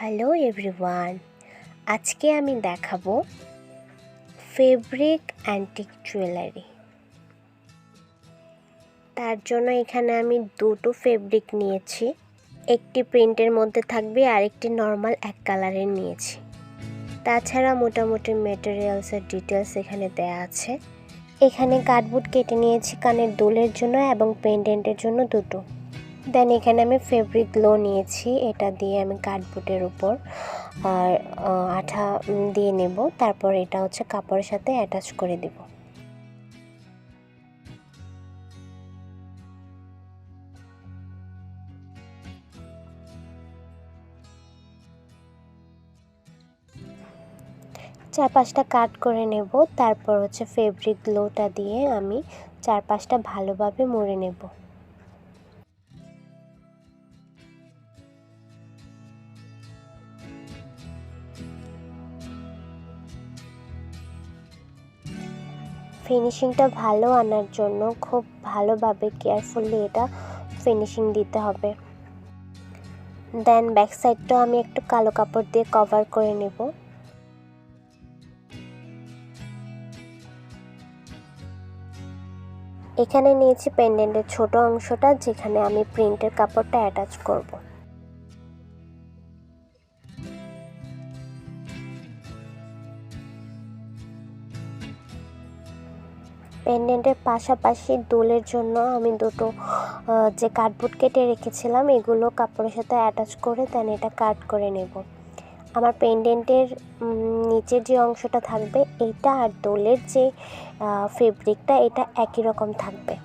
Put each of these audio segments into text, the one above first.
Hello everyone, আজকে আমি দেখাবো ফেব্রিক অ্যান্টিক জুয়েলারি। তার জন্য এখানে আমি দুটো ফেব্রিক নিয়েছি, একটি প্রিন্টের মধ্যে থাকবে আর একটি নর্মাল এক কালারের নিয়েছি। তাছাড়া মোটামুটি মেটেরিয়ালসের ডিটেলস এখানে দেয়া আছে। এখানে কার্ডবোর্ড কেটে নিয়েছি কানের দুলের জন্য এবং পেন্ডেন্টের জন্য দুটো। দেন এখানে আমি ফেব্রিক গ্লো নিয়েছি, এটা দিয়ে আমি কার্ডবোর্ডের উপর আর আঠা দিয়ে নেব। তারপর এটা হচ্ছে কাপড়ের সাথে অ্যাটাচ করে দেব। চারপাশটা কাট করে নেব। তারপর হচ্ছে ফেব্রিক গ্লোটা দিয়ে আমি চারপাশটা ভালোভাবে মুড়ে নেব। ফিনিশিংটা ভালো আনার জন্য খুব ভালোভাবে কেয়ারফুলি এটা ফিনিশিং দিতে হবে। দেন ব্যাক সাইডটাও আমি একটু কালো কাপড় দিয়ে কভার করে নেব। এখানে নিয়েছি পেন্ডেন্টের ছোট অংশটা, যেখানে আমি প্রিন্টের কাপড়টা অ্যাটাচ করব। পেন্ডেন্টের পাশাপাশি দুলের জন্য আমি দুটো যে কার্ডবোর্ড কেটে রেখেছিলাম এগুলো কাপড়ের সাথে অ্যাটাচ করে দেন এটা কাট করে নেব। আমার পেন্ডেন্টের নিচের যে অংশটা থাকবে এইটা আর দোলের যে ফেব্রিকটা এটা একই রকম থাকবে।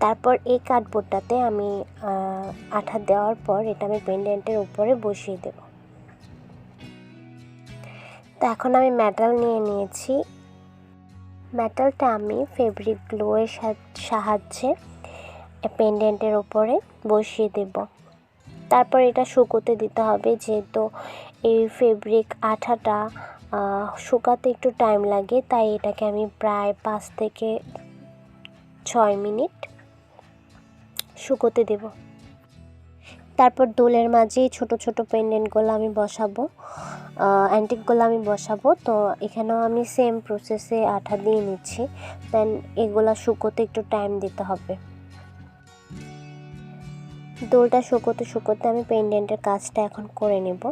তারপর এই কার্ডবোর্ডটাতে আমি আঠা দেওয়ার পর এটা আমি পেন্ডেন্টের উপরে বসিয়ে দেব। তো এখন আমি মেটাল নিয়ে নিয়েছি। মেটালটা আমি ফেব্রিক গ্লোয়ের সাহায্যে পেন্ডেন্টের উপরে বসিয়ে দেব। তারপর এটা শুকোতে দিতে হবে, যেহেতু এই ফেব্রিক আঠাটা শুকাতে একটু টাইম লাগে, তাই এটাকে আমি প্রায় 5 থেকে 6 মিনিট শুকোতে দেব। তারপর দোলের মাঝে ছোট ছোট পেন্ডেন্টগুলো আমি বসাবো, অ্যান্টিকগুলো আমি বসাবো। তো এখানেও আমি সেম প্রসেসে আঠা দিয়ে নিচ্ছি। দেন এগুলো শুকোতে একটু টাইম দিতে হবে। দোলটা শুকোতে শুকোতে আমি পেন্ডেন্টের কাজটা এখন করে নেব।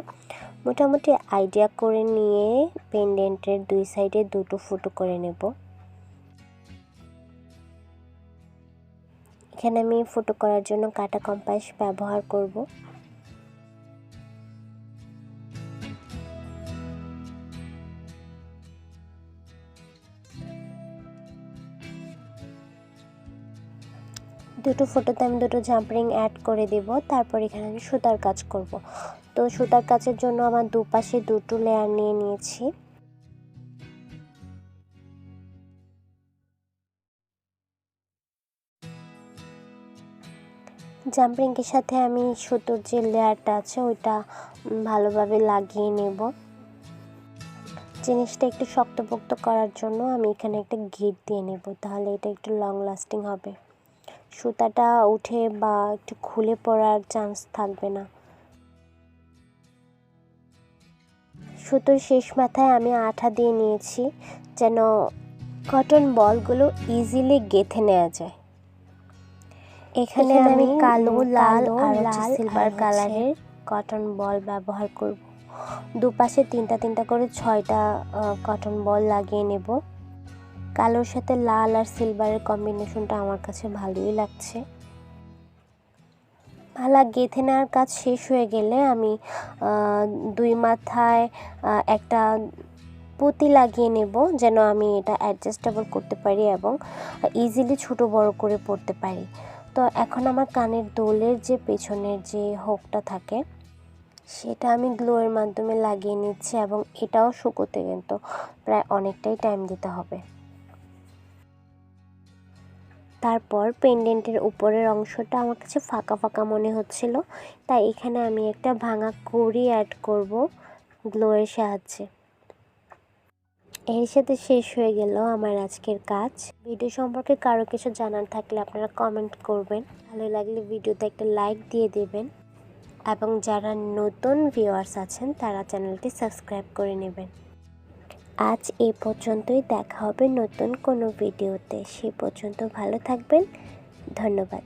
মোটামুটি আইডিয়া করে নিয়ে পেন্ডেন্টের দুই সাইডে দুটো ফুটো করে নেব। এখানে আমি ফুটো করার জন্য কাটা কম্পাস ব্যবহার করব। দুটো ফোটোতে আমি দুটো জাম্পারিং অ্যাড করে দেব। তারপর এখানে আমি সুতার কাজ করব। তো সুতার কাজের জন্য আমার দুপাশে দুটো লেয়ার নিয়ে নিয়েছি। জাম্পারিংয়ের সাথে আমি সুতোর যে লেয়ারটা আছে ওইটা ভালোভাবে লাগিয়ে নেব। জিনিসটা একটু শক্তপোক্ত করার জন্য আমি এখানে একটা গিট দিয়ে নেব, তাহলে এটা একটু লং লাস্টিং হবে। সুতাটা উঠে বা একটু খুলে পড়ার চান্স থাকবে না। সুতোর শেষ মাথায় আমি আঠা দিয়ে নিয়েছি, যেন কটন বলগুলো ইজিলি গেঁথে নেওয়া যায়। এখানে আমি কালো, লাল আর সিলভার কালারের কটন বল ব্যবহার করব। দুপাশে তিনটা করে 6টা কটন বল লাগিয়ে নেব। কালোর সাথে লাল আর সিলভারের কম্বিনেশনটা আমার কাছে ভালোই লাগছে। মালা গেঁথে নেওয়ার কাজ শেষ হয়ে গেলে আমি দুই মাথায় একটা পুঁতি লাগিয়ে নেব, যেন আমি এটা অ্যাডজাস্টেবল করতে পারি এবং ইজিলি ছোট বড় করে পরতে পারি। তো এখন আমার কানের দোলের যে পেছনের যে হুকটা থাকে সেটা আমি গ্লোয়ের মাধ্যমে লাগিয়ে নিচ্ছি, এবং এটাও শুকোতে কিন্তু প্রায় অনেকটাই টাইম দিতে হবে। তারপর পেন্ডেন্টের উপরের অংশটা আমার কাছে ফাঁকা ফাঁকা মনে হচ্ছিল, তাই এখানে আমি একটা ভাঙা কড়ি অ্যাড করব গ্লোয়ের সাহায্যে। এর সাথে শেষ হয়ে গেল আমার আজকের কাজ। ভিডিও সম্পর্কে কারো কিছু জানার থাকলে আপনারা কমেন্ট করবেন। ভালো লাগলে ভিডিওতে একটা লাইক দিয়ে দেবেন। এবং যারা নতুন ভিউয়ার্স আছেন তারা চ্যানেলটি সাবস্ক্রাইব করে নেবেন। আজ এই পর্যন্তই, দেখা হবে নতুন কোনো ভিডিওতে। সেই পর্যন্ত ভালো থাকবেন। ধন্যবাদ।